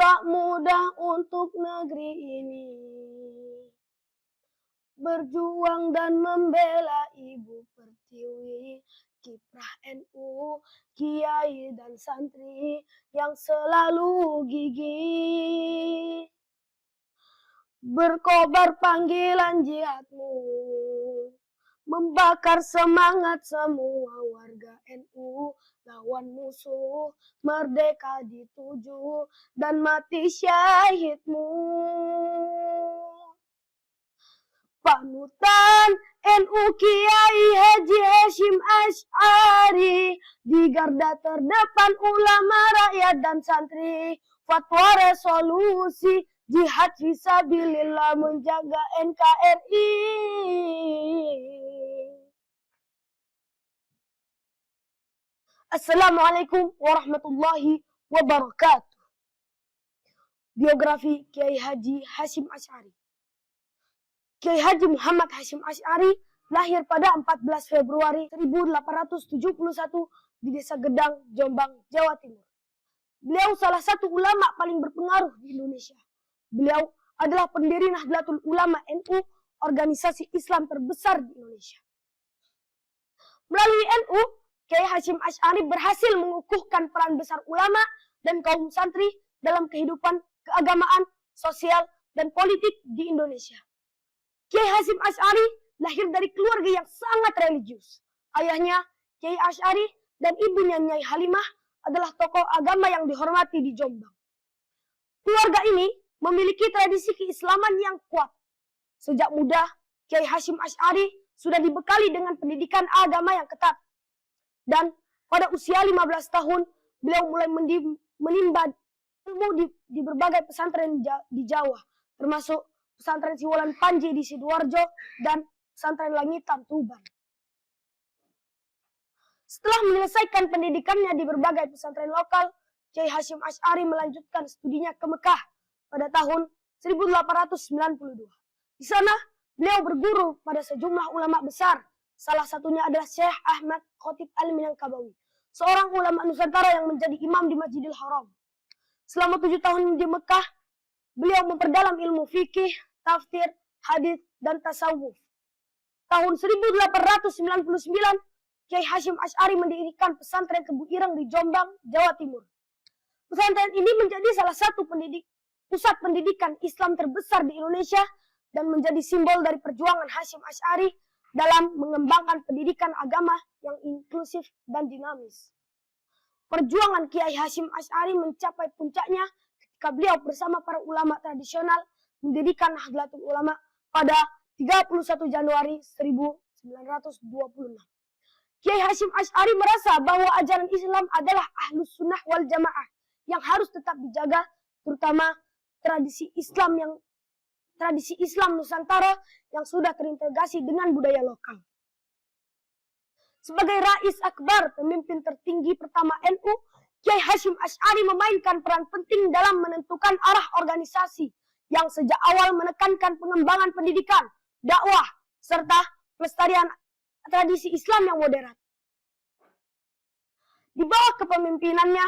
Tak mudah untuk negeri ini berjuang dan membela Ibu Pertiwi, kiprah NU, kiai dan santri yang selalu gigih. Berkobar panggilan jihadmu, membakar semangat semua warga NU, lawan musuh, merdeka dituju, dan mati syahidmu. Panutan NU Kiai Haji Hasyim Asy'ari, di garda terdepan ulama rakyat dan santri, fatwa resolusi jihad fisabilillah menjaga NKRI. Assalamualaikum warahmatullahi wabarakatuh. Biografi Kiai Haji Hasyim Asy'ari. Kiai Haji Muhammad Hasyim Asy'ari lahir pada 14 Februari 1871 di Desa Gedang, Jombang, Jawa Timur. Beliau salah satu ulama paling berpengaruh di Indonesia. Beliau adalah pendiri Nahdlatul Ulama NU, organisasi Islam terbesar di Indonesia. Melalui NU, Kiai Hasyim Asy'ari berhasil mengukuhkan peran besar ulama dan kaum santri dalam kehidupan keagamaan, sosial, dan politik di Indonesia. Kiai Hasyim Asy'ari lahir dari keluarga yang sangat religius. Ayahnya, Kiai Asy'ari, dan ibunya Nyai Halimah adalah tokoh agama yang dihormati di Jombang. Keluarga ini memiliki tradisi keislaman yang kuat. Sejak muda, Kiai Hasyim Asy'ari sudah dibekali dengan pendidikan agama yang ketat. Dan pada usia 15 tahun, beliau mulai menimba ilmu di berbagai pesantren di Jawa, termasuk pesantren Siwalan Panji di Sidoarjo dan pesantren Langitan Tuban. Setelah menyelesaikan pendidikannya di berbagai pesantren lokal, Kiai Hasyim Asy'ari melanjutkan studinya ke Mekah pada tahun 1892. Di sana, beliau berguru pada sejumlah ulama besar. Salah satunya adalah Syekh Ahmad Khotib Al-Minangkabawi, seorang ulama Nusantara yang menjadi imam di Masjidil Haram. Selama 7 tahun di Mekah, beliau memperdalam ilmu fikih, tafsir, hadis, dan tasawuf. Tahun 1899, Kiai Hasyim Asy'ari mendirikan pesantren Tebu Ireng di Jombang, Jawa Timur. Pesantren ini menjadi salah satu pusat pendidikan Islam terbesar di Indonesia dan menjadi simbol dari perjuangan Hasyim Asy'ari dalam mengembangkan pendidikan agama yang inklusif dan dinamis. Perjuangan Kiai Hasyim Asy'ari mencapai puncaknya ketika beliau bersama para ulama tradisional mendirikan Nahdlatul Ulama pada 31 Januari 1926. Kiai Hasyim Asy'ari merasa bahwa ajaran Islam adalah Ahlus Sunnah wal Jamaah yang harus tetap dijaga, terutama tradisi Islam Nusantara yang sudah terintegrasi dengan budaya lokal. Sebagai Rais Akbar, pemimpin tertinggi pertama NU, Kiai Hasyim Asy'ari memainkan peran penting dalam menentukan arah organisasi yang sejak awal menekankan pengembangan pendidikan, dakwah, serta pelestarian tradisi Islam yang modern. Di bawah kepemimpinannya,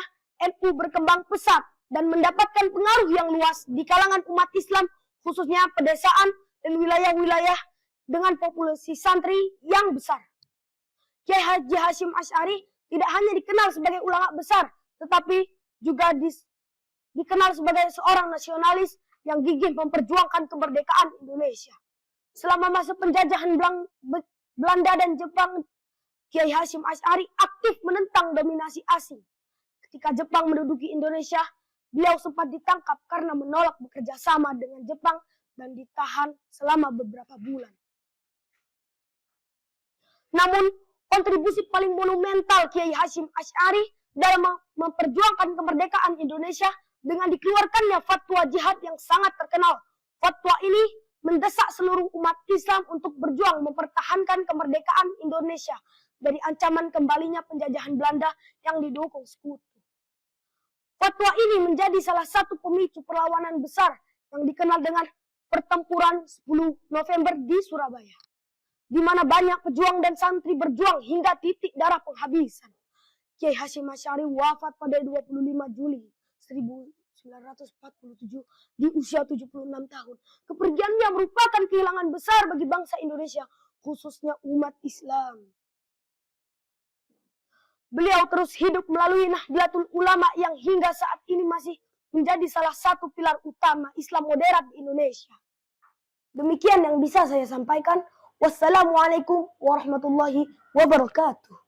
NU berkembang pesat dan mendapatkan pengaruh yang luas di kalangan umat Islam, khususnya pedesaan dan wilayah-wilayah dengan populasi santri yang besar. Kiai Haji Hasyim Asy'ari tidak hanya dikenal sebagai ulama besar, tetapi juga dikenal sebagai seorang nasionalis yang gigih memperjuangkan kemerdekaan Indonesia. Selama masa penjajahan Belanda dan Jepang, Kiai Hasyim Asy'ari aktif menentang dominasi asing. Ketika Jepang menduduki Indonesia, beliau sempat ditangkap karena menolak bekerja sama dengan Jepang dan ditahan selama beberapa bulan. Namun, kontribusi paling monumental Kiai Hasyim Asy'ari dalam memperjuangkan kemerdekaan Indonesia dengan dikeluarkannya fatwa jihad yang sangat terkenal. Fatwa ini mendesak seluruh umat Islam untuk berjuang mempertahankan kemerdekaan Indonesia dari ancaman kembalinya penjajahan Belanda yang didukung sekutu. Fatwa ini menjadi salah satu pemicu perlawanan besar yang dikenal dengan pertempuran 10 November di Surabaya, di mana banyak pejuang dan santri berjuang hingga titik darah penghabisan. Kiai Hasyim Asy'ari wafat pada 25 Juli 1947 di usia 76 tahun. Kepergiannya merupakan kehilangan besar bagi bangsa Indonesia, khususnya umat Islam. Beliau terus hidup melalui Nahdlatul Ulama yang hingga saat ini masih menjadi salah satu pilar utama Islam moderat di Indonesia. Demikian yang bisa saya sampaikan. Wassalamualaikum warahmatullahi wabarakatuh.